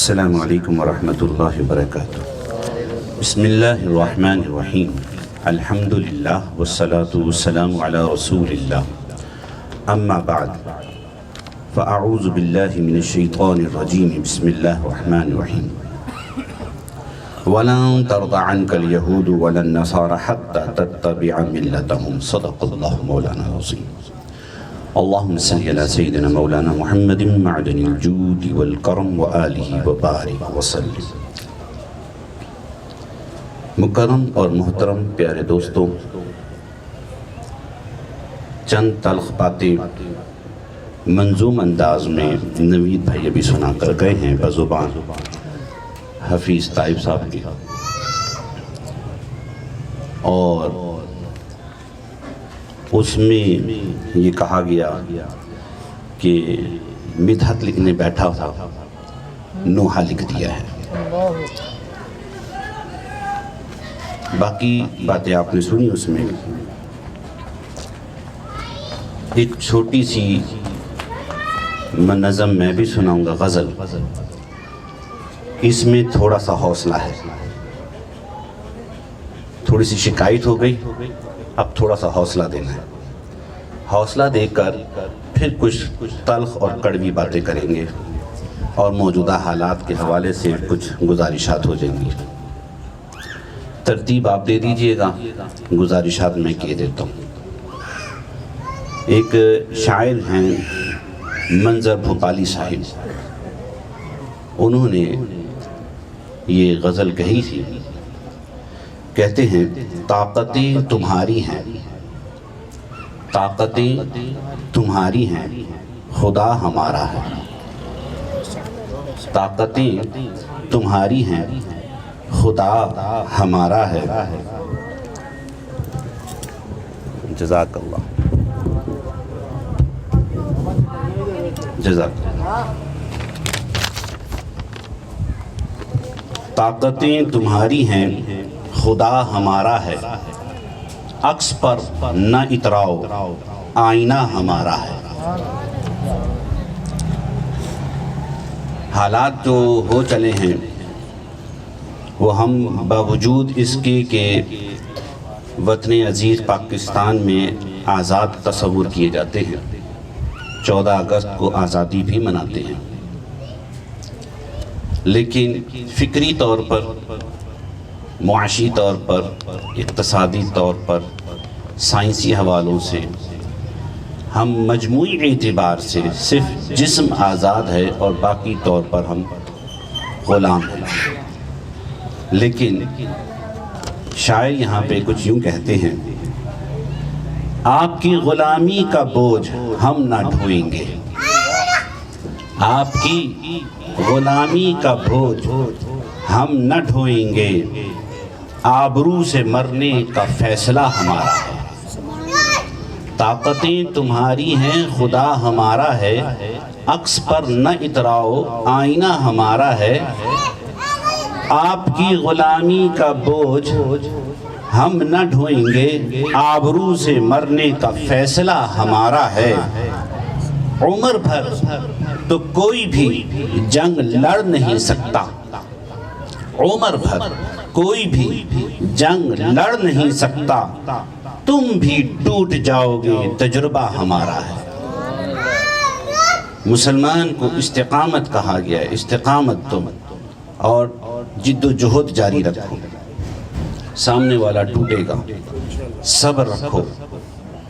السلام علیکم ورحمۃ اللہ وبرکاتہ۔ بسم اللہ الرحمن الرحیم، الحمدللہ والصلاة والسلام علی رسول اللہ، اما بعد فاعوذ باللہ من الشیطان الرجیم، بسم اللہ الرحمن الرحیم۔ وَلَن تَرْضَ عَنْكَ الْيَهُودُ وَلَا النَّصَارَى حَتَّى تَتَّبِعَ مِلَّتَهُمْ، صدق اللہ مولانا العظیم۔ اللہم صلی علی سیدنا مولانا محمد معدن الجود والکرم وآلہ وبارک وسلم۔ مکرم اور محترم پیارے دوستوں، چند تلخ باتیں منظوم انداز میں نوید بھائی ابھی سنا کر گئے ہیں بزبان حفیظ طائب صاحب کی، اور اس میں یہ کہا گیا کہ مدحت لکھنے بیٹھا تھا، نوحہ لکھ دیا ہے۔ باقی باتیں آپ نے سنی، اس میں ایک چھوٹی سی نظم میں بھی سناؤں گا، غزل۔ اس میں تھوڑا سا حوصلہ ہے، تھوڑی سی شکایت ہو گئی، اب تھوڑا سا حوصلہ دینا ہے۔ حوصلہ دے کر پھر کچھ تلخ اور کڑوی باتیں کریں گے، اور موجودہ حالات کے حوالے سے کچھ گزارشات ہو جائیں گی۔ ترتیب آپ دے دیجئے گا، گزارشات میں کیے دیتا ہوں۔ ایک شاعر ہیں منظر بھوپالی صاحب، انہوں نے یہ غزل کہی تھی، کہتے ہیں طاقتیں تمہاری ہیں، طاقتیں تمہاری ہیں، خدا ہمارا ہے۔ طاقتیں تمہاری ہیں، خدا ہمارا ہے۔ جزاک اللہ، جزاک اللہ۔ طاقتیں تمہاری ہیں، خدا ہمارا ہے، عکس پر نہ اتراؤ، آئینہ ہمارا ہے۔ حالات جو ہو چلے ہیں وہ ہم باوجود اس کے کہ وطن عزیز پاکستان میں آزاد تصور کیے جاتے ہیں، 14 اگست کو آزادی بھی مناتے ہیں، لیکن فکری طور پر، معاشی طور پر، اقتصادی طور پر، سائنسی حوالوں سے ہم مجموعی اعتبار سے صرف جسم آزاد ہے اور باقی طور پر ہم غلام ہیں۔ لیکن شاعر یہاں پہ کچھ یوں کہتے ہیں، آپ کی غلامی کا بوجھ ہم نہ ڈھوئیں گے، آپ کی غلامی کا بوجھ ہم نہ ڈھوئیں گے، آبرو سے مرنے کا فیصلہ ہمارا ہے۔ طاقتیں تمہاری ہیں، خدا ہمارا ہے، عکس پر نہ اتراؤ، آئینہ ہمارا ہے۔ آپ کی غلامی کا بوجھ ہم نہ ڈھوئیں گے، آبرو سے مرنے کا فیصلہ ہمارا ہے۔ عمر بھر تو کوئی بھی جنگ لڑ نہیں سکتا، عمر بھر کوئی بھی جنگ لڑ نہیں سکتا، تم بھی ٹوٹ جاؤ گے، تجربہ ہمارا ہے۔ مسلمان کو استقامت کہا گیا ہے، استقامت تم اور جد و جہد جاری رکھو، سامنے والا ٹوٹے گا، صبر رکھو۔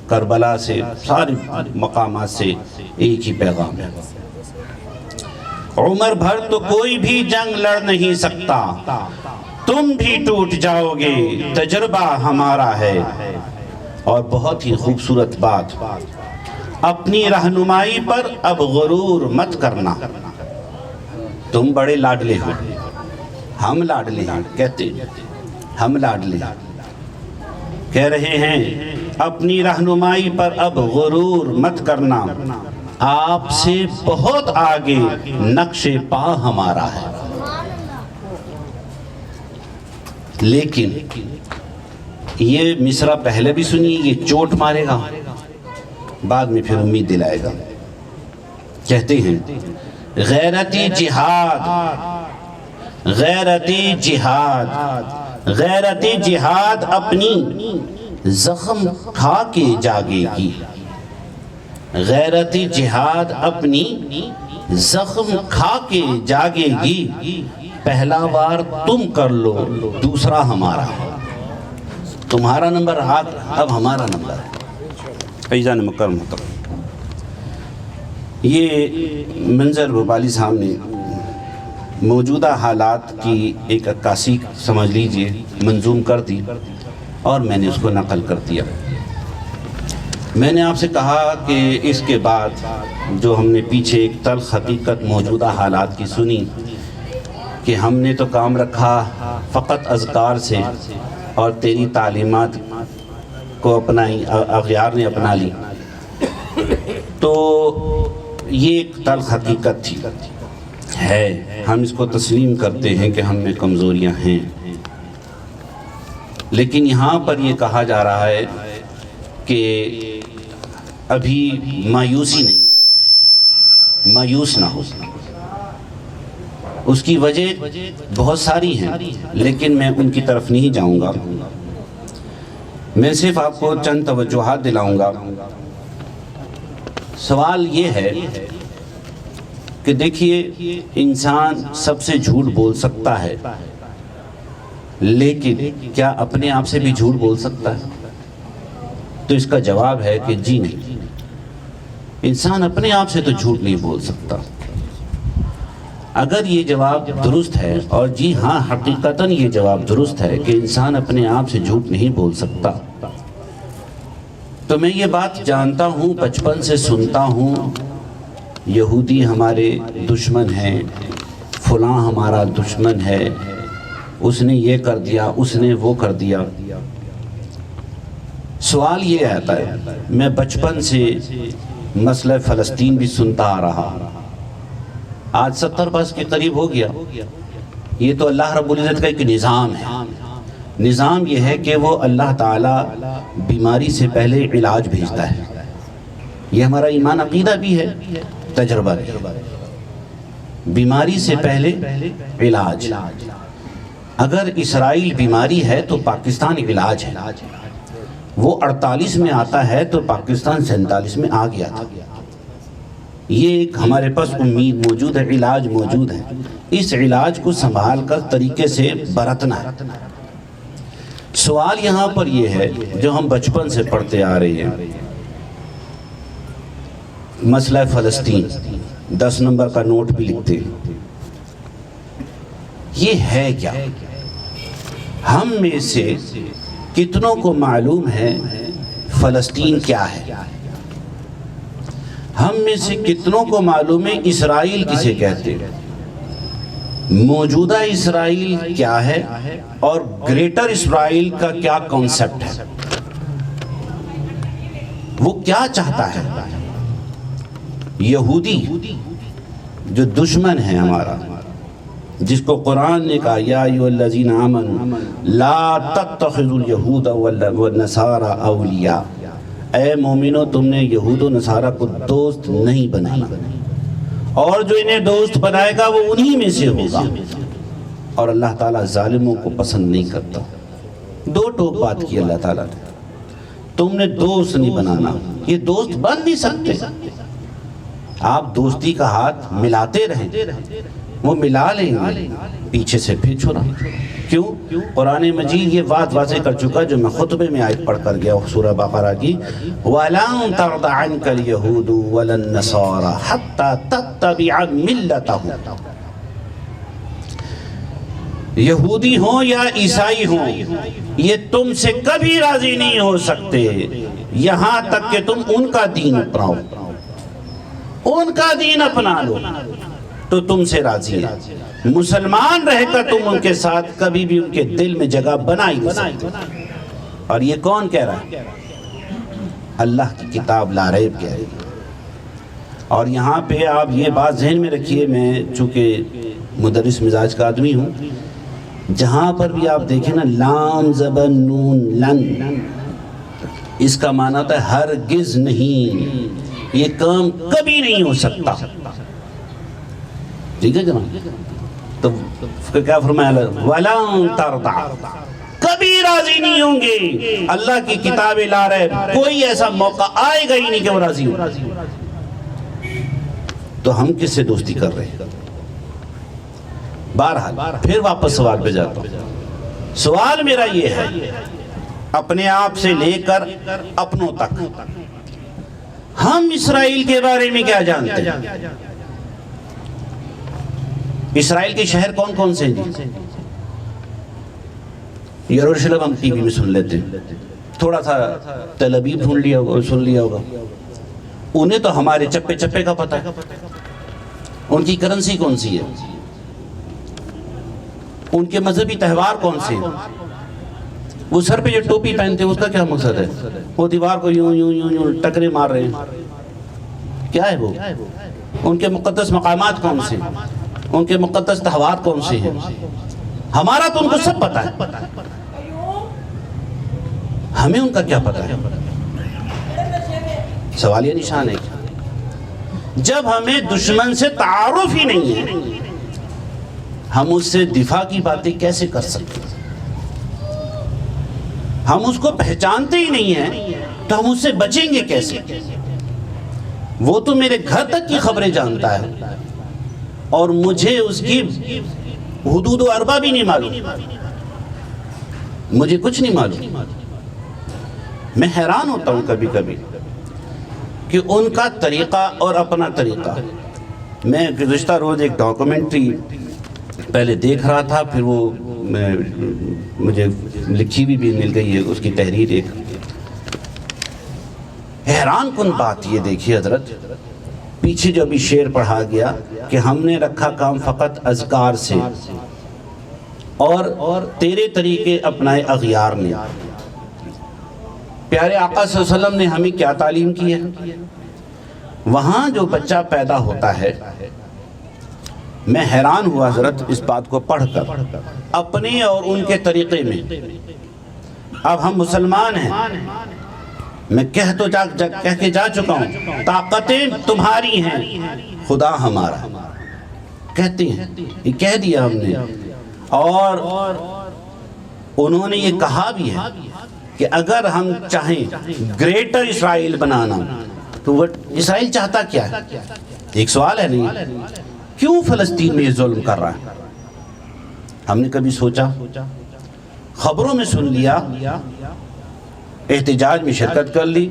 کربلا سے، سارے مقامات سے ایک ہی پیغام ہے، عمر بھر تو کوئی بھی جنگ لڑ نہیں سکتا، تم بھی ٹوٹ جاؤ گے، تجربہ ہمارا ہے۔ اور بہت ہی خوبصورت بات، اپنی رہنمائی پر اب غرور مت کرنا، تم بڑے لاڈلے ہو، ہم لاڈلے ہیں، کہتے ہم لاڈلے ہیں، کہہ رہے ہیں اپنی رہنمائی پر اب غرور مت کرنا، آپ سے بہت آگے نقش پا ہمارا ہے۔ لیکن یہ مصرع پہلے بھی سنی، یہ چوٹ مارے گا، بعد میں پھر امید دلائے گا۔ کہتے ہیں غیرتی جہاد غیرت جہاد اپنی زخم کھا کے جاگے گی، غیرت جہاد اپنی زخم کھا کے جاگے گی، پہلا وار تم کر لو دوسرا ہمارا، تمہارا نمبر ہاتھ اب ہمارا نمبر ہے۔ عزیزان مکرم، یہ منظر بھوپالی صاحب نے موجودہ حالات کی ایک عکاسی سمجھ لیجئے منظوم کر دی اور میں نے اس کو نقل کر دیا۔ میں نے آپ سے کہا کہ اس کے بعد جو ہم نے پیچھے ایک تلخ حقیقت موجودہ حالات کی سنی کہ ہم نے تو کام رکھا فقط اذکار سے اور تیری تعلیمات کو اپنائی، اغیار نے اپنا لی، تو یہ ایک تلخ حقیقت تھی ہے، ہم اس کو تسلیم کرتے ہیں کہ ہم میں کمزوریاں ہیں، لیکن یہاں پر یہ کہا جا رہا ہے کہ ابھی مایوسی نہیں ہے، مایوس نہ ہو۔ اس کی وجہ بہت ساری ہیں لیکن میں ان کی طرف نہیں جاؤں گا، میں صرف آپ کو چند توجہات دلاؤں گا۔ سوال یہ ہے کہ دیکھیے انسان سب سے جھوٹ بول سکتا ہے، لیکن کیا اپنے آپ سے بھی جھوٹ بول سکتا ہے؟ تو اس کا جواب ہے کہ جی نہیں، انسان اپنے آپ سے تو جھوٹ نہیں بول سکتا۔ اگر یہ جواب درست ہے، اور جی ہاں حقیقتاً یہ جواب درست ہے کہ انسان اپنے آپ سے جھوٹ نہیں بول سکتا، تو میں یہ بات جانتا ہوں، بچپن سے سنتا ہوں، یہودی ہمارے دشمن ہیں، فلاں ہمارا دشمن ہے، اس نے یہ کر دیا، اس نے وہ کر دیا۔ سوال یہ آتا ہے، میں بچپن سے مسئلہ فلسطین بھی سنتا آ رہا، آج 70 برس کے قریب ہو گیا۔ یہ تو اللہ رب العزت کا ایک نظام ہے، نظام یہ ہے کہ وہ اللہ تعالیٰ بیماری سے پہلے علاج بھیجتا ہے، یہ ہمارا ایمان عقیدہ بھی ہے، تجربہ بھی ہے، بیماری سے پہلے علاج۔ اگر اسرائیل بیماری ہے تو پاکستان علاج ہے، وہ 48 میں آتا ہے تو پاکستان 47 میں آ گیا تھا۔ یہ ایک ہمارے پاس امید موجود ہے، علاج موجود ہے، اس علاج کو سنبھال کر طریقے سے برتنا ہے۔ سوال یہاں پر یہ ہے جو ہم بچپن سے پڑھتے آ رہے ہیں، مسئلہ فلسطین 10 نمبر کا نوٹ بھی لکھتے ہیں، یہ ہے کیا؟ ہم میں سے کتنوں کو معلوم ہے فلسطین کیا ہے؟ ہم میں سے کتنوں کو معلوم ہے اسرائیل کسے کہتے ہیں؟ موجودہ اسرائیل کیا ہے اور گریٹر اسرائیل کا کیا کانسیپٹ ہے؟ وہ کیا چاہتا ہے؟ یہودی جو دشمن ہے ہمارا، جس کو قرآن نے کہا یا ایھا الذین آمنوا لا تتخذوا اليہود والنصارى اولیاء، اے مومنو تم نے یہود و نصارہ کو دوست نہیں بنانا، اور جو انہیں دوست بنائے گا وہ انہی میں سے ہوگا، اور اللہ تعالیٰ ظالموں کو پسند نہیں کرتا۔ دو ٹوک بات کی اللہ تعالیٰ نے، تم نے دوست نہیں بنانا، یہ دوست بن نہیں سکتے، آپ دوستی کا ہاتھ ملاتے رہیں، وہ ملا لیں گے پیچھے سے پھر چھڑا۔ کیوں؟ قرآن مجید یہ بات واضح کر چکا جو میں خطبے میں آیت پڑھ کر گیا سورہ بقرہ کی، وَلَن تَرْضَ عَنْكَ الْيَهُودُ وَلَا النَّصَارَى حَتَّى تَتَّبِعَ مِلَّتَهُمْ، یہودی ہوں یا عیسائی ہوں یہ تم سے کبھی راضی نہیں ہو سکتے یہاں تک کہ تم ان کا دین اپناؤ، ان کا دین اپنا لو تو تم سے راضی ہے۔ مسلمان رہ کر تم ان کے ساتھ کبھی بھی ان کے دل میں جگہ بنا ہی نہیں سکتے۔ اور یہ کون کہہ رہا ہے؟ اللہ کی کتاب لا ریب کہہ رہی ہے۔ اور یہاں پہ آپ یہ بات ذہن میں رکھیے، میں چونکہ مدرس مزاج کا آدمی ہوں، جہاں پر بھی آپ دیکھیں نا لام زبر نون لن، اس کا معنی ہوتا ہے ہرگز نہیں، یہ کام کبھی نہیں ہو سکتا، ٹھیک ہے جناب؟ تو کیا فرمایا وَلَن تَرْضَىٰ، کبھی راضی نہیں ہوں گے. اللہ کی کتابیں لا رہے، کوئی ایسا موقع آئے گا ہی نہیں کہ وہ راضی ہو. تو ہم کس سے دوستی کر رہے ہیں؟ بہرحال پھر واپس سوال پہ جاتا ہوں. سوال میرا یہ ہے، اپنے آپ سے لے کر اپنوں تک، ہم اسرائیل کے بارے میں کیا جانتے ہیں؟ اسرائیل کے شہر کون کون سے ہیں؟ یروشلم ہم ٹی وی میں سن لیتے ہیں، تھوڑا سا تل ابیب سن لیا ہوگا. انہیں تو ہمارے چپے چپے کا پتہ ہے. ان کی کرنسی کون سی ہے، ان کے مذہبی تہوار کون سے ہیں، وہ سر پہ جو ٹوپی پہنتے ہیں اس کا کیا مقصد ہے، وہ دیوار کو یوں یوں یوں یوں ٹکرے مار رہے ہیں، کیا ہے وہ؟ ان کے مقدس مقامات کون سے ہیں، ان کے مقدس تہوار کون سے ہیں؟ ہمارا تو ان کو سب پتہ ہے، ہمیں ان کا کیا پتہ ہے؟ سوالیہ نشان ہے. جب ہمیں دشمن سے تعارف ہی نہیں ہے، ہم اس سے دفاع کی باتیں کیسے کر سکتے ہیں؟ ہم اس کو پہچانتے ہی نہیں ہیں تو ہم اس سے بچیں گے کیسے؟ وہ تو میرے گھر تک کی خبریں جانتا ہے اور مجھے اس کی حدود و اربا بھی نہیں معلوم، مجھے کچھ نہیں معلوم. میں حیران ہوتا ہوں کبھی کبھی کہ ان کا طریقہ اور اپنا طریقہ. میں گزشتہ روز ایک ڈاکومنٹری پہلے دیکھ رہا تھا، پھر وہ مجھے لکھی بھی مل گئی ہے اس کی تحریر. ایک حیران کن بات یہ دیکھیے حضرت، پیچھے جو ابھی شعر پڑھا گیا کہ ہم نے رکھا کام فقط اذکار سے اور تیرے طریقے اپنائے اغیار نے. پیارے آقا صلی اللہ علیہ وسلم نے ہمیں کیا تعلیم کی ہے؟ وہاں جو بچہ پیدا ہوتا ہے، میں حیران ہوا حضرت اس بات کو پڑھ کر، اپنے اور ان کے طریقے میں. اب ہم مسلمان ہیں، میں کہہ کے جا چکا ہوں، طاقتیں تمہاری ہیں، خدا ہمارا، کہتے ہیں، یہ کہہ دیا ہم نے. اور انہوں نے یہ کہا بھی ہے کہ اگر ہم چاہیں گریٹر اسرائیل بنانا تو وہ اسرائیل چاہتا کیا ہے؟ ایک سوال ہے نہیں، کیوں فلسطین میں یہ ظلم کر رہا ہے؟ ہم نے کبھی سوچا؟ خبروں میں سن لیا، احتجاج میں شرکت کر لی،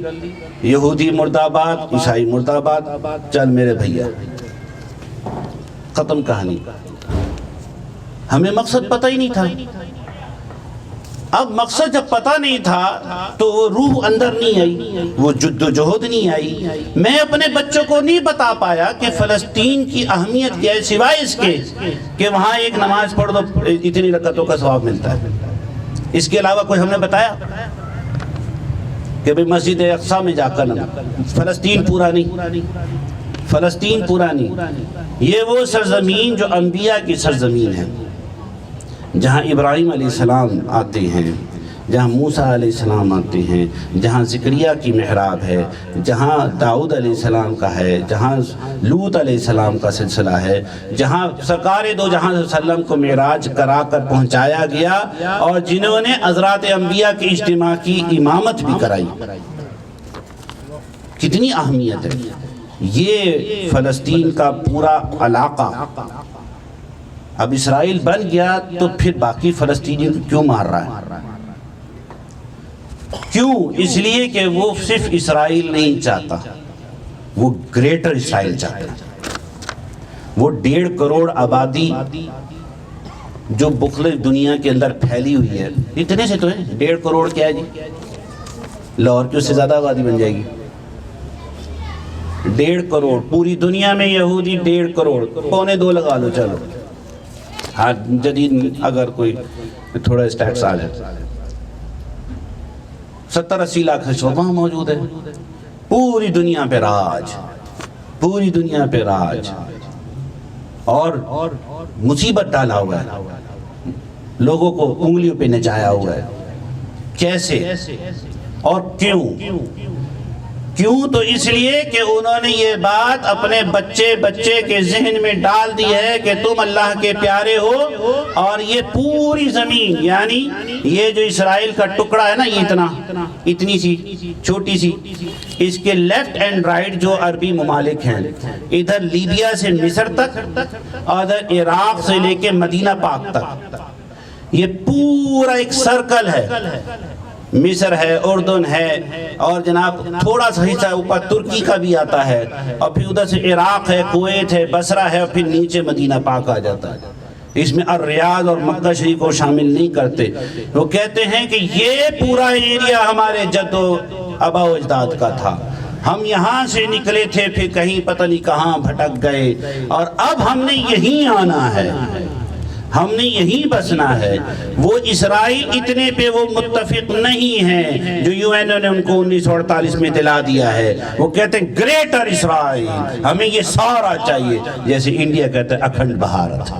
یہودی مرد آباد، عیسائی مرد آباد، چل میرے بھیا، ختم کہانی. ہمیں مقصد پتہ ہی نہیں تھا. اب مقصد جب پتہ نہیں تھا تو وہ روح اندر نہیں آئی، وہ جد و جہد نہیں آئی. میں اپنے بچوں کو نہیں بتا پایا کہ فلسطین کی اہمیت کیا ہے، سوائے اس کے کہ وہاں ایک نماز پڑھ دو اتنی رکعتوں کا ثواب ملتا ہے. اس کے علاوہ کوئی ہم نے بتایا کہ بھئی مسجد اقصیٰ میں جا کر فلسطین پورا نہیں، فلسطین پورا نہیں. یہ وہ سرزمین جو انبیاء کی سرزمین ہے، جہاں ابراہیم علیہ السلام آتے ہیں، جہاں موسیٰ علیہ السلام آتے ہیں، جہاں زکریا کی محراب ہے، جہاں داؤد علیہ السلام کا ہے، جہاں لوط علیہ السلام کا سلسلہ ہے، جہاں سرکار دو جہاں صلی اللہ علیہ وسلم کو معراج کرا کر پہنچایا گیا اور جنہوں نے حضرات انبیاء کے اجتماع کی امامت بھی کرائی. کتنی اہمیت ہے یہ فلسطین کا پورا علاقہ. اب اسرائیل بن گیا تو پھر باقی فلسطینی کیوں مار رہا ہے؟ کیوں؟ اس لیے کہ وہ صرف اسرائیل نہیں چاہتا، وہ گریٹر اسرائیل چاہتا ہے. وہ 1.5 کروڑ آبادی جو بخل دنیا کے اندر پھیلی ہوئی ہے، اتنے سے تو ہے 1.5 کروڑ کیا ہے جی؟ لاہور کی اس سے زیادہ آبادی بن جائے گی. 1.5 کروڑ پوری دنیا میں یہودی، 1.5 کروڑ، 1.25 لگا لو چلو. ہاں جدید اگر کوئی تھوڑا اسٹیٹس آ جائے، 70-80 لاکھ وہاں موجود ہے. پوری دنیا پہ راج، پوری دنیا پہ راج، اور مصیبت ڈالا ہوا ہے، لوگوں کو انگلیوں پہ نچایا ہوا ہے. کیسے اور کیوں؟ کیوں؟ تو اس لیے کہ انہوں نے یہ بات اپنے بچے کے ذہن میں ڈال دی ہے کہ تم اللہ کے پیارے ہو، اور یہ پوری زمین، یعنی یہ جو اسرائیل کا ٹکڑا ہے نا، یہ اتنی سی چھوٹی سی، اس کے لیفٹ اینڈ رائٹ جو عربی ممالک ہیں، ادھر لیبیا سے مصر تک اور ادھر عراق سے لے کے مدینہ پاک تک، یہ پورا ایک سرکل ہے۔ مصر ہے، اردن ہے، اور جناب تھوڑا سا حصہ اوپر ترکی کا بھی آتا ہے، اور پھر ادھر سے عراق ہے، کویت ہے، بصرہ ہے، اور پھر نیچے مدینہ پاک آ جاتا ہے۔ اس میں الریاض اور مکہ شریف کو شامل نہیں کرتے۔ وہ کہتے ہیں کہ یہ پورا ایریا ہمارے جد و آبا و اجداد کا تھا، ہم یہاں سے نکلے تھے، پھر کہیں پتہ نہیں کہاں بھٹک گئے، اور اب ہم نے یہیں آنا ہے، ہم نے یہیں بسنا ہے۔ وہ اسرائیل اتنے پہ وہ متفق نہیں ہیں جو یو این او نے ان کو 1948 میں دلا دیا ہے۔ وہ کہتے ہیں گریٹر اسرائیل، ہمیں یہ سارا چاہیے، جیسے انڈیا کہتا ہے اکھنڈ بھارت۔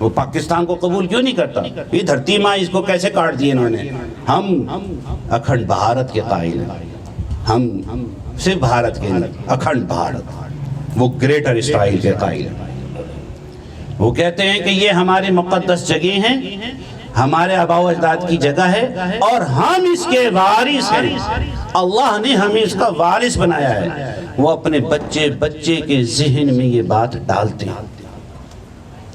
وہ پاکستان کو قبول کیوں نہیں کرتا؟ یہ دھرتی ماں اس کو کیسے کاٹ دیے انہوں نے۔ ہم اکھنڈ بھارت کے قائل ہیں، ہم صرف بھارت کے نہیں، اکھنڈ بھارت، وہ گریٹر اسرائیل کے قائل ہیں۔ وہ کہتے ہیں کہ یہ ہماری مقدس جگہ ہیں، ہمارے آباء و اجداد کی جگہ ہے، اور ہم اس کے وارث ہیں، اللہ نے ہمیں اس کا وارث بنایا ہے۔ وہ اپنے بچے کے ذہن میں یہ بات ڈالتے ہیں۔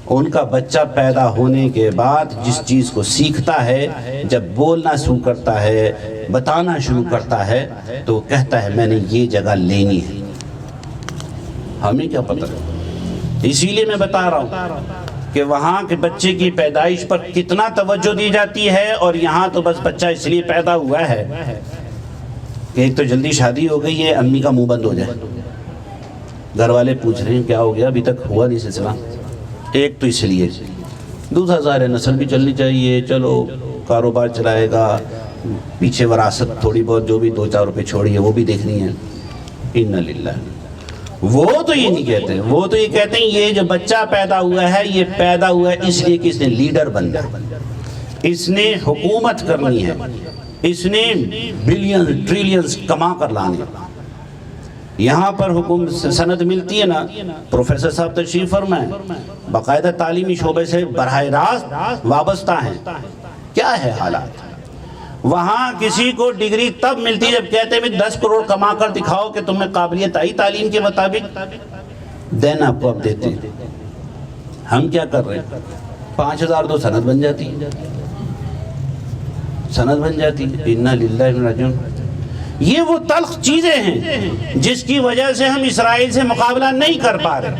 ان کا بچہ پیدا ہونے کے بعد جس چیز کو سیکھتا ہے، جب بولنا شروع کرتا ہے، بتانا شروع کرتا ہے، تو وہ کہتا ہے میں نے یہ جگہ لینی ہے۔ ہمیں کیا پتہ؟ اسی لیے میں بتا رہا ہوں کہ وہاں کے بچے کی پیدائش پر کتنا توجہ دی جاتی ہے، اور یہاں تو بس بچہ اس لیے پیدا ہوا ہے کہ ایک تو جلدی شادی ہو گئی ہے، امی کا منہ بند ہو جائے، گھر والے پوچھ رہے ہیں کیا ہو گیا، ابھی تک ہوا نہیں سلسلہ، ایک تو اس لیے، دوسرا ظاہر نسل بھی چلنی چاہیے، چلو کاروبار چلائے گا، پیچھے وراثت تھوڑی بہت جو بھی 2-4 روپے چھوڑی ہے وہ بھی دیکھنی ہے۔ اِنَّ لِلَّهِ۔ وہ تو یہ نہیں کہتے، وہ تو یہ کہتے ہیں یہ جو بچہ پیدا ہوا ہے، یہ پیدا ہوا ہے اس لیے کہ اس نے لیڈر بننا، اس نے حکومت کرنی ہے، اس نے بلین ٹریلینز کما کر لانے۔ یہاں پر حکومت سند ملتی ہے نا، پروفیسر صاحب تشریف فرمائیں، باقاعدہ تعلیمی شعبے سے براہ راست وابستہ ہیں۔ کیا ہے حالات؟ وہاں کسی کو ڈگری تب ملتی ہے جب کہتے ہیں 10 کروڑ کما کر دکھاؤ کہ تمہیں قابلیت آئی تعلیم کے مطابق، دین آپ کو اب دیتے ہیں۔ ہم کیا کر رہے ہیں؟ 5000 دو سند بن جاتی ہے، سند بن جاتی ہے۔ اِنَّا لِلَّهِ وَإِنَّا إِلَيْهِ رَاجِعُونَ۔ یہ وہ تلخ چیزیں ہیں جس کی وجہ سے ہم اسرائیل سے مقابلہ نہیں کر پا رہے۔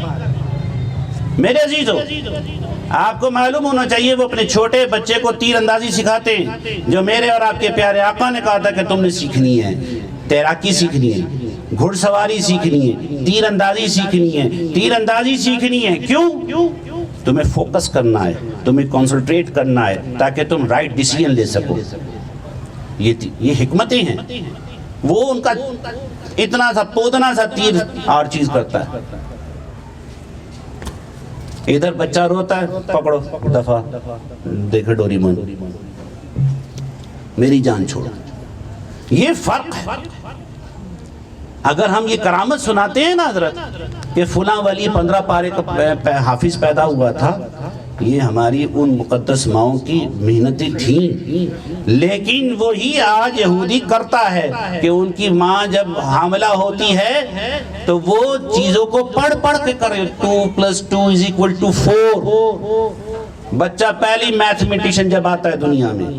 میرے عزیزو، آپ کو معلوم ہونا چاہیے وہ اپنے چھوٹے بچے کو تیر اندازی سکھاتے ہیں، جو میرے اور آپ کے پیارے آقا نے کہا تھا کہ تم نے سیکھنی ہے، تیراکی سیکھنی ہے، گھڑ سواری سیکھنی ہے، تیر اندازی سیکھنی ہے، تیر اندازی سیکھنی ہے۔ کیوں؟ تمہیں فوکس کرنا ہے، تمہیں کنسنٹریٹ کرنا ہے تاکہ تم رائٹ ڈیسیژن لے سکو۔ یہ حکمتیں ہیں۔ وہ ان کا اتنا سا پودنا سا تیر اور چیز کرتا ہے۔ ادھر بچہ روتا ہے، پکڑو دفعہ، دیکھو ڈوریمون، میری جان چھوڑو۔ یہ فرق ہے۔ اگر ہم یہ کرامت سناتے ہیں نا حضرت کہ فلاں ولی 15 پارے کا حافظ پیدا ہوا تھا، یہ ہماری ان مقدس ماؤں کی محنتیں تھیں، لیکن وہی آج یہودی کرتا ہے کہ ان کی ماں جب حاملہ ہوتی ہے تو وہ چیزوں کو پڑھ کے کرے، 2+2=4۔ بچہ پہلی میتھمیٹیشن جب آتا ہے دنیا میں،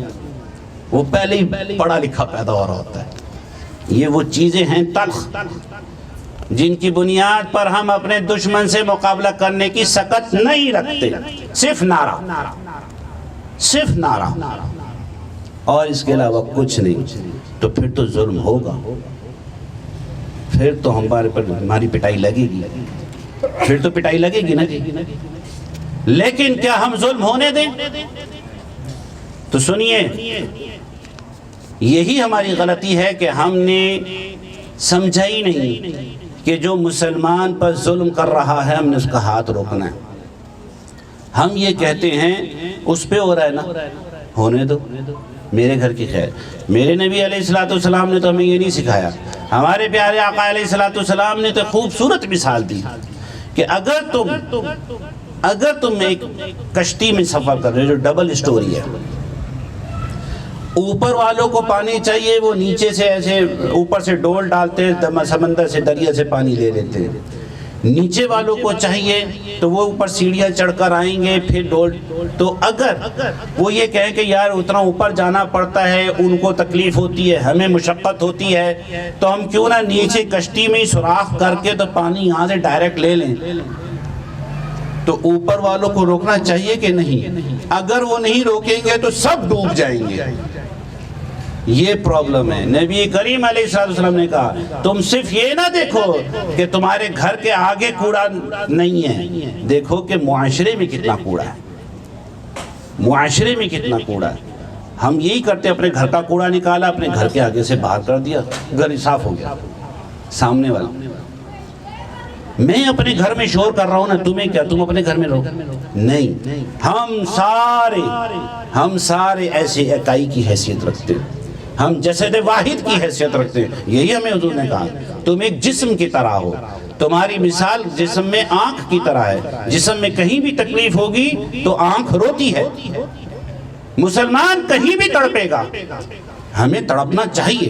وہ پہلے ہی پڑھا لکھا پیدا ہو رہا ہوتا ہے۔ یہ وہ چیزیں ہیں تلخ جن کی بنیاد پر ہم اپنے دشمن سے مقابلہ کرنے کی سکت نہیں رکھتے، صرف نعرہ اور اس کے علاوہ کچھ نہیں۔ تو پھر تو ظلم ہوگا، پھر تو ہماری پٹائی لگے گی، پھر تو پٹائی لگے گی نا جی۔ لیکن کیا ہم ظلم ہونے دیں؟ تو سنیے، یہی ہماری غلطی ہے کہ ہم نے سمجھا ہی نہیں کہ جو مسلمان پر ظلم کر رہا ہے ہم نے اس کا ہاتھ روکنا ہے۔ ہم یہ کہتے ہیں اس پہ ہو رہا ہے نا، ہونے دو، میرے گھر کی خیر. میرے نبی علیہ الصلوۃ والسلام نے تو ہمیں یہ نہیں سکھایا. ہمارے پیارے آقا علیہ الصلوۃ والسلام نے تو خوبصورت مثال دی کہ اگر تم ایک کشتی میں سفر کر رہے ہو جو ڈبل اسٹوری ہے, اوپر والوں کو پانی چاہیے, وہ نیچے سے ایسے اوپر سے ڈول ڈالتے, سمندر سے دریا سے پانی لے لیتے. نیچے والوں کو چاہیے تو وہ اوپر سیڑھیاں چڑھ کر آئیں گے, پھر ڈول. تو اگر وہ یہ کہیں کہ یار اتنا اوپر جانا پڑتا ہے, ان کو تکلیف ہوتی ہے, ہمیں مشقت ہوتی ہے, تو ہم کیوں نہ نیچے کشتی میں سوراخ کر کے تو پانی یہاں سے ڈائریکٹ لے لیں. تو اوپر والوں کو روکنا چاہیے کہ نہیں؟ اگر وہ نہیں روکیں گے تو سب ڈوب جائیں گے. یہ پرابلم ہے. نبی کریم علیہ الصلوۃ والسلام نے کہا تم صرف یہ نہ دیکھو کہ تمہارے گھر کے آگے کوڑا نہیں ہے, دیکھو کہ معاشرے میں کتنا کوڑا ہے, معاشرے میں کتنا کوڑا ہے. ہم یہی کرتے, اپنے گھر کا کوڑا نکالا, اپنے گھر کے آگے سے باہر کر دیا, گھر صاف ہو گیا. سامنے والا, میں اپنے گھر میں شور کر رہا ہوں نا, تمہیں کیا, تم اپنے گھر میں رہو. نہیں, ہم سارے ایسے اکائی کی حیثیت رکھتے ہیں, ہم جسد واحد کی حیثیت رکھتے ہیں. یہی ہمیں حضور نے کہا تم ایک جسم کی طرح ہو. تمہاری مثال جسم میں آنکھ کی طرح ہے. جسم میں کہیں بھی تکلیف ہوگی تو آنکھ روتی ہے. مسلمان کہیں بھی تڑپے گا, ہمیں تڑپنا چاہیے.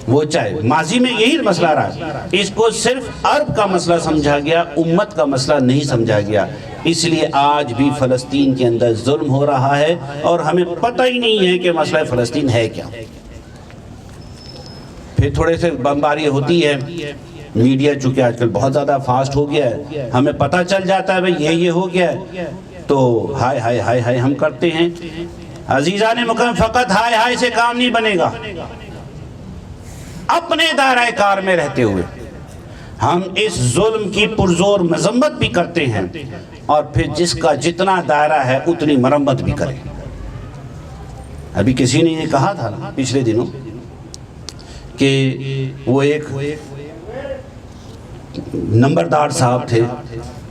وہ چاہے ماضی میں یہی مسئلہ رہا, اس کو صرف عرب کا مسئلہ سمجھا گیا, امت کا مسئلہ نہیں سمجھا گیا. اس لیے آج بھی فلسطین کے اندر ظلم ہو رہا ہے اور ہمیں پتہ ہی نہیں ہے کہ مسئلہ فلسطین ہے کیا. پھر تھوڑے سے بمباری ہوتی ہے, میڈیا چونکہ آج کل بہت زیادہ فاسٹ ہو گیا ہے, ہمیں پتہ چل جاتا ہے بھئی یہ ہو گیا ہے, تو ہائے ہائے ہائے ہائے ہم کرتے ہیں. عزیزان مکرم, فقط ہائے ہائے سے کام نہیں بنے گا. اپنے دائرہ کار میں رہتے ہوئے ہم اس ظلم کی پرزور مذمت بھی کرتے ہیں, اور پھر جس کا جتنا دائرہ ہے اتنی مرمت بھی کریں. ابھی کسی نے یہ کہا تھا پچھلے دنوں کہ وہ ایک نمبردار صاحب تھے,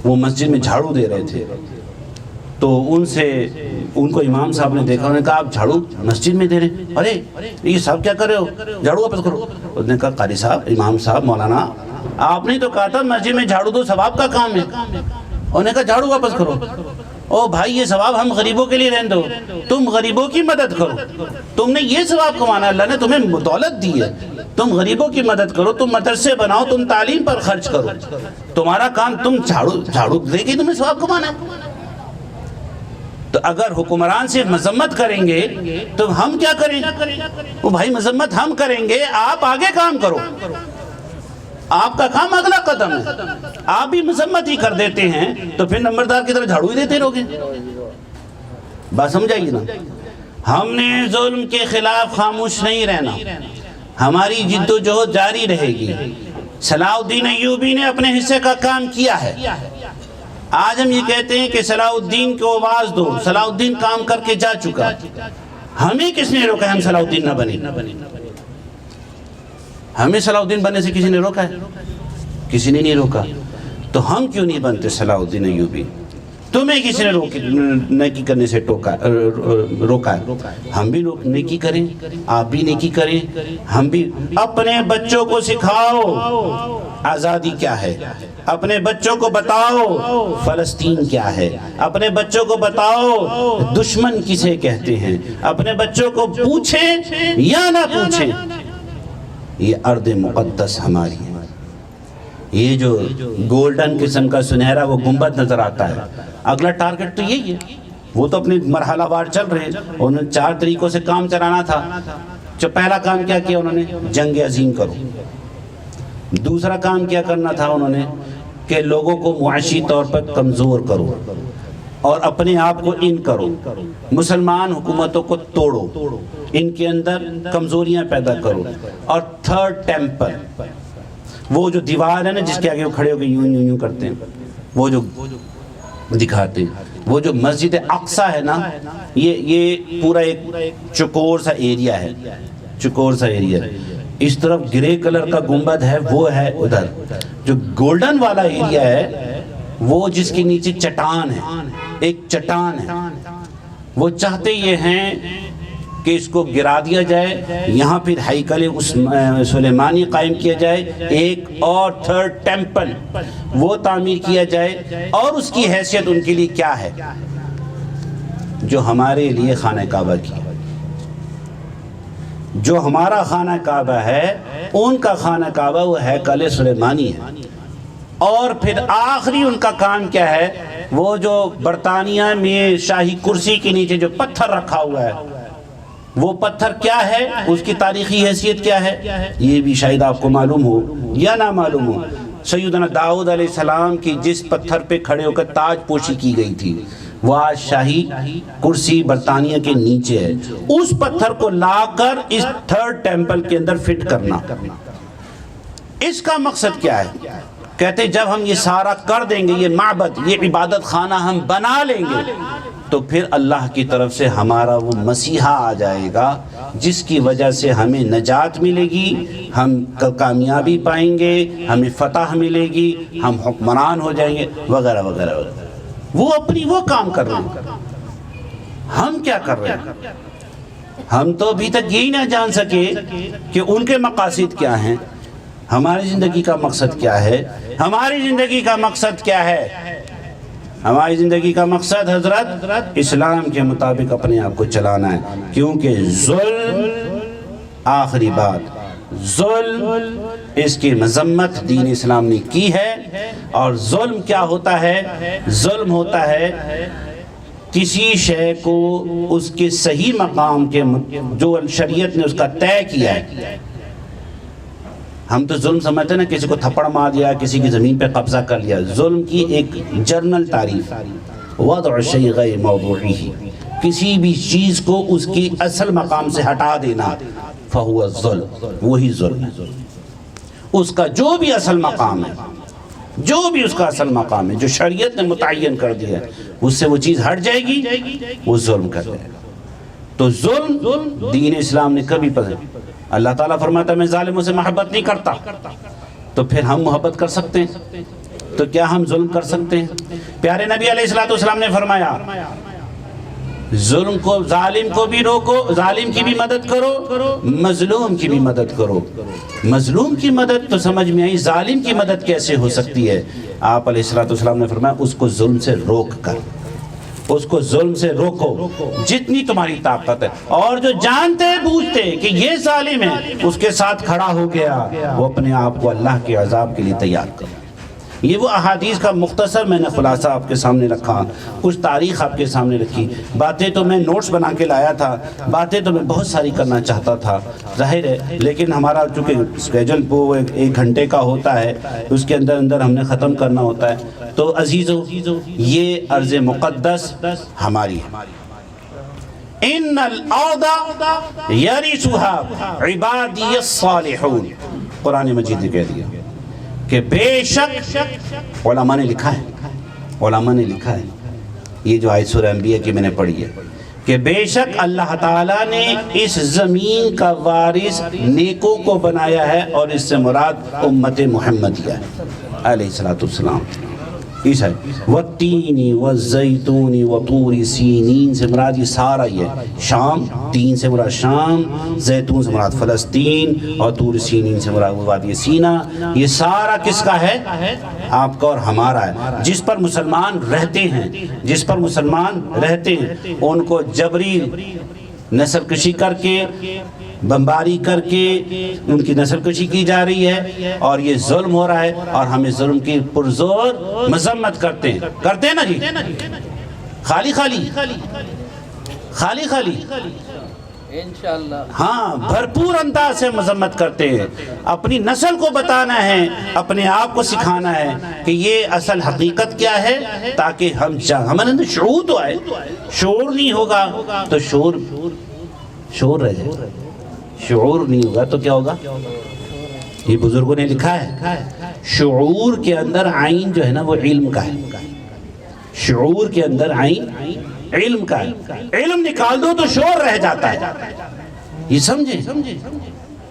وہ مسجد میں جھاڑو دے رہے تھے, تو ان کو امام صاحب نے دیکھا, انہوں نے کہا آپ جھاڑو مسجد میں دے رہے ہیں, ارے یہ صاحب کیا کر رہے ہو, جھاڑو واپس کرو. انہوں نے کہا قاری صاحب, امام صاحب, مولانا, آپ نے تو کہا تھا مسجد میں جھاڑو دو, ثواب کا کام ہے. انہوں نے کہا جھاڑو واپس کرو. او بھائی یہ ثواب ہم غریبوں کے لیے رہنے دو, تم غریبوں کی مدد کرو. تم نے یہ ثواب کمانا, اللہ نے تمہیں دولت دی ہے, تم غریبوں کی مدد کرو, تم مدرسے بناؤ, تم تعلیم پر خرچ کرو. تمہارا کام, تم جھاڑو دے کے تمہیں ثواب کمانا ہے. تو اگر حکمران صرف مذمت کریں گے تو ہم کیا کریں؟ وہ بھائی مذمت ہم کریں گے, آپ آگے کام کرو, آپ کا کام اگلا قدم ہے. آپ بھی مذمت ہی کر دیتے ہیں تو پھر نمبردار کی طرح جھاڑو ہی دیتے رہو گے. بات سمجھائیے نا. ہم نے ظلم کے خلاف خاموش نہیں رہنا, ہماری جد و جہد جاری رہے گی. صلاح الدین ایوبی نے اپنے حصے کا کام کیا ہے. آج ہم یہ کہتے ہیں کہ صلاح الدین کو آواز دو, صلاح الدین کام کر کے جا چکا. ہمیں کس نے روکا ہے ہم صلاح الدین نہ بنے؟ ہمیں صلاح الدین بننے سے کسی نے روکا ہے؟ کسی نے نہیں روکا. تو ہم کیوں نہیں بنتے صلاح الدین ایوبی؟ تمہیں کسی نے نیکی کرنے سے روکا ہے؟ ہم بھی نیکی کریں, آپ بھی نیکی کریں. ہم بھی اپنے بچوں کو سکھاؤ آزادی کیا ہے, اپنے بچوں کو بتاؤ فلسطین کیا ہے, اپنے بچوں کو بتاؤ دشمن کسے کہتے ہیں, اپنے بچوں کو پوچھیں یا نہ پوچھیں, یہ ارض مقدس ہماری ہے. یہ جو گولڈن قسم کا سنہرا وہ گنبد نظر آتا ہے, اگلا ٹارگٹ تو یہی ہے. وہ تو اپنے مرحلہ وار چل رہے ہیں, انہوں نے 4 طریقوں سے کام چلانا تھا. جو پہلا کام کیا کیا انہوں نے, جنگ عظیم کرو. دوسرا کام کیا کرنا تھا انہوں نے کہ لوگوں کو معاشی طور پر کمزور کرو اور اپنے آپ کو ان کرو, مسلمان حکومتوں کو توڑو, ان کے اندر کمزوریاں پیدا کرو. اور تھرڈ ٹیمپل, وہ جو دیوار ہے نا جس کے آگے وہ کھڑے ہو کے یوں یوں یوں کرتے ہیں, وہ جو دکھاتے ہیں, وہ جو مسجد اقصیٰ ہے نا, یہ پورا ایک چکور سا ایریا ہے, چکور سا ایریا ہے. اس طرف گرے کلر کا گنبد ہے, وہ ہے ادھر. جو گولڈن والا ایریا ہے وہ جس کے نیچے چٹان ہے, ایک چٹان ہے. وہ چاہتے یہ ہیں کہ اس کو گرا دیا جائے، یہاں پھر ہیکل سلیمانی قائم کیا جائے، ایک اور تھرڈ ٹیمپل وہ تعمیر کیا جائے، اور اس کی حیثیت ان کے لیے کیا ہے جو ہمارے لیے خانہ کعبہ کی، جو ہمارا خانہ کعبہ ہے ان کا خانہ کعبہ وہ ہیکل سلیمانی ہے۔ اور پھر آخری ان کا کام کیا ہے، وہ جو برطانیہ میں شاہی کرسی کے نیچے جو پتھر رکھا ہوا ہے، وہ پتھر کیا ہے، اس کی تاریخی حیثیت کیا ہے، یہ بھی شاید آپ کو معلوم ہو یا نہ معلوم ہو۔ سیدنا داؤد علیہ السلام کی جس پتھر پہ کھڑے ہو کر تاج پوشی کی گئی تھی، وہ آج شاہی کرسی برطانیہ کے نیچے ہے، اس پتھر کو لا کر اس تھرڈ ٹیمپل کے اندر فٹ کرنا، اس کا مقصد کیا ہے؟ کہتے جب ہم یہ سارا کر دیں گے، یہ معبد، یہ عبادت خانہ ہم بنا لیں گے، تو پھر اللہ کی طرف سے ہمارا وہ مسیحا آ جائے گا جس کی وجہ سے ہمیں نجات ملے گی، ہم کامیابی پائیں گے، ہمیں فتح ملے گی، ہم حکمران ہو جائیں گے، وغیرہ وغیرہ وغیرہ۔ وہ اپنی وہ کام کر رہے ہیں، ہم کیا کر رہے ہیں؟ ہم تو ابھی تک یہی نہ جان سکے کہ ان کے مقاصد کیا ہیں، ہماری زندگی کا مقصد کیا ہے۔ ہماری زندگی کا مقصد کیا ہے؟ ہماری زندگی کا مقصد حضرت اسلام کے مطابق اپنے آپ کو چلانا ہے، کیونکہ ظلم، آخری بات، ظلم اس کی مذمت دین اسلام نے کی ہے۔ اور ظلم کیا ہوتا ہے؟ ظلم ہوتا ہے کسی شے کو اس کے صحیح مقام کے جو شریعت نے اس کا طے کیا ہے۔ ہم تو ظلم سمجھتے ہیں نا، کسی کو تھپڑ مار دیا، کسی کی زمین پہ قبضہ کر لیا۔ ظلم کی ایک جرنل تعریف، وضع الشیء غیر موضوعہ، کسی بھی چیز کو اس کی اصل مقام سے ہٹا دینا، فہو الظلم، وہی ظلم ہے۔ اس کا جو بھی اصل مقام ہے، جو بھی اس کا اصل مقام ہے جو شریعت نے متعین کر دیا ہے، اس سے وہ چیز ہٹ جائے گی، وہ ظلم کر دے گا۔ تو ظلم دین اسلام نے کبھی پسند، اللہ تعالیٰ فرماتا ہے میں ظالموں سے محبت نہیں کرتا، تو پھر ہم محبت کر سکتے ہیں؟ تو کیا ہم ظلم کر سکتے ہیں؟ پیارے نبی علیہ السلام نے فرمایا ظلم کو، ظالم کو بھی روکو، ظالم کی بھی مدد کرو، مظلوم کی بھی مدد کرو۔ مظلوم کی مدد تو سمجھ میں آئی، ظالم کی مدد کیسے ہو سکتی ہے؟ آپ علیہ السلام نے فرمایا اس کو ظلم سے روک کر، اس کو ظلم سے روکو جتنی تمہاری طاقت ہے، اور جو جانتے بوجھتے کہ یہ ظالم ہے اس کے ساتھ کھڑا ہو گیا، وہ اپنے آپ کو اللہ کے عذاب کے لیے تیار کرو۔ یہ وہ احادیث کا مختصر میں نے خلاصہ آپ کے سامنے رکھا، کچھ تاریخ آپ کے سامنے رکھی، باتیں تو میں نوٹس بنا کے لایا تھا، باتیں تو میں بہت ساری کرنا چاہتا تھا ظاہر ہے، لیکن ہمارا چونکہ اسکیجول وہ 1 گھنٹے کا ہوتا ہے، اس کے اندر ہم نے ختم کرنا ہوتا ہے۔ تو عزیزو، یہ عرض مقدس ہماری ہے۔ ان الارض یرثها عبادی الصالحون، قرآن مجید نے کہہ دیا کہ بے شک، علماء نے لکھا ہے، علماء نے لکھا ہے، یہ جو آیت سورہ انبیاء کی میں نے پڑھی ہے، کہ بے شک اللہ تعالیٰ نے اس زمین کا وارث نیکوں کو بنایا ہے، اور اس سے مراد امت محمدیہ علیہ السلام۔ اس ہے والتین والزیتون وطور سینین سے مراد یہ سارا یہ شام، تین سے مراد شام، زیتون سے مراد فلسطین، اور طور سینین سے مراد وادی سینا۔ یہ سارا کس کا ہے؟ آپ کا اور ہمارا ہے، جس پر مسلمان رہتے ہیں، جس پر مسلمان رہتے ہیں ان کو جبری نسل کشی کر کے، بمباری کر کے ان کی نسل کشی کی جا رہی ہے، اور یہ ظلم ہو رہا ہے، اور ہمیں ظلم کی پرزور مذمت کرتے ہیں نا جی، خالی انشاءاللہ، ہاں بھرپور انداز سے مذمت کرتے ہیں۔ اپنی نسل کو بتانا ہے، اپنے آپ کو سکھانا ہے کہ یہ اصل حقیقت کیا ہے، تاکہ ہمارے اندر شعور تو آئے۔ شعور نہیں ہوگا تو شعور رہ جائے، شعور نہیں ہوگا تو کیا ہوگا؟ یہ بزرگوں نے لکھا ہے شعور کے اندر عین جو ہے نا وہ علم کا ہے، شعور کے اندر عین علم کا ہے، علم نکال دو تو شعور رہ جاتا ہے۔ یہ سمجھیں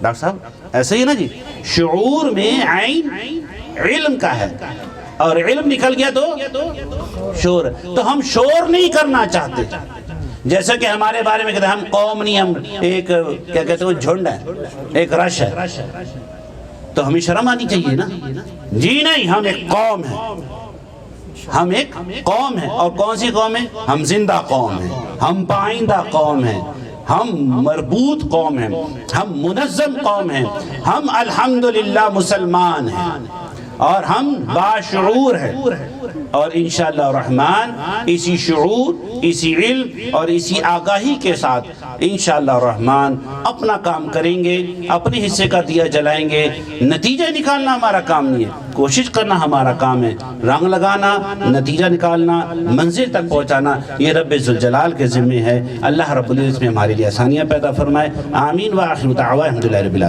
ڈاکٹر صاحب، ایسا ہی نا جی، شعور میں عین علم کا ہے، اور علم نکل گیا تو شعور۔ تو ہم شعور نہیں کرنا چاہتے، جیسا کہ ہمارے بارے میں کہتے ہیں ہم قوم نہیں، ہم ایک کیا کہتے ہیں جھنڈ ہے، ایک رش ہے، تو ہمیں شرم آنی چاہیے نا؟ جی نہیں، ہم ایک قوم ہیں، ہم ایک قوم ہیں۔ اور کون سی قوم ہے؟ ہم زندہ قوم ہیں، ہم پائندہ قوم ہیں، ہم مربوط قوم ہیں، ہم منظم قوم ہیں، ہم الحمدللہ مسلمان ہیں، اور ہم باشعور ہیں، اور انشاءاللہ الرحمن اسی شعور، اسی علم اور اسی آگاہی کے ساتھ انشاءاللہ الرحمن اپنا کام کریں گے، اپنے حصے کا دیا جلائیں گے۔ نتیجہ نکالنا ہمارا کام نہیں ہے، کوشش کرنا ہمارا کام ہے، رنگ لگانا، نتیجہ نکالنا، منزل تک پہنچانا یہ رب ذوالجلال کے ذمہ ہے۔ اللہ رب العزت میں ہمارے لیے آسانیاں پیدا فرمائے، آمین۔ وآخر دعوانا الحمدللہ رب العالمین۔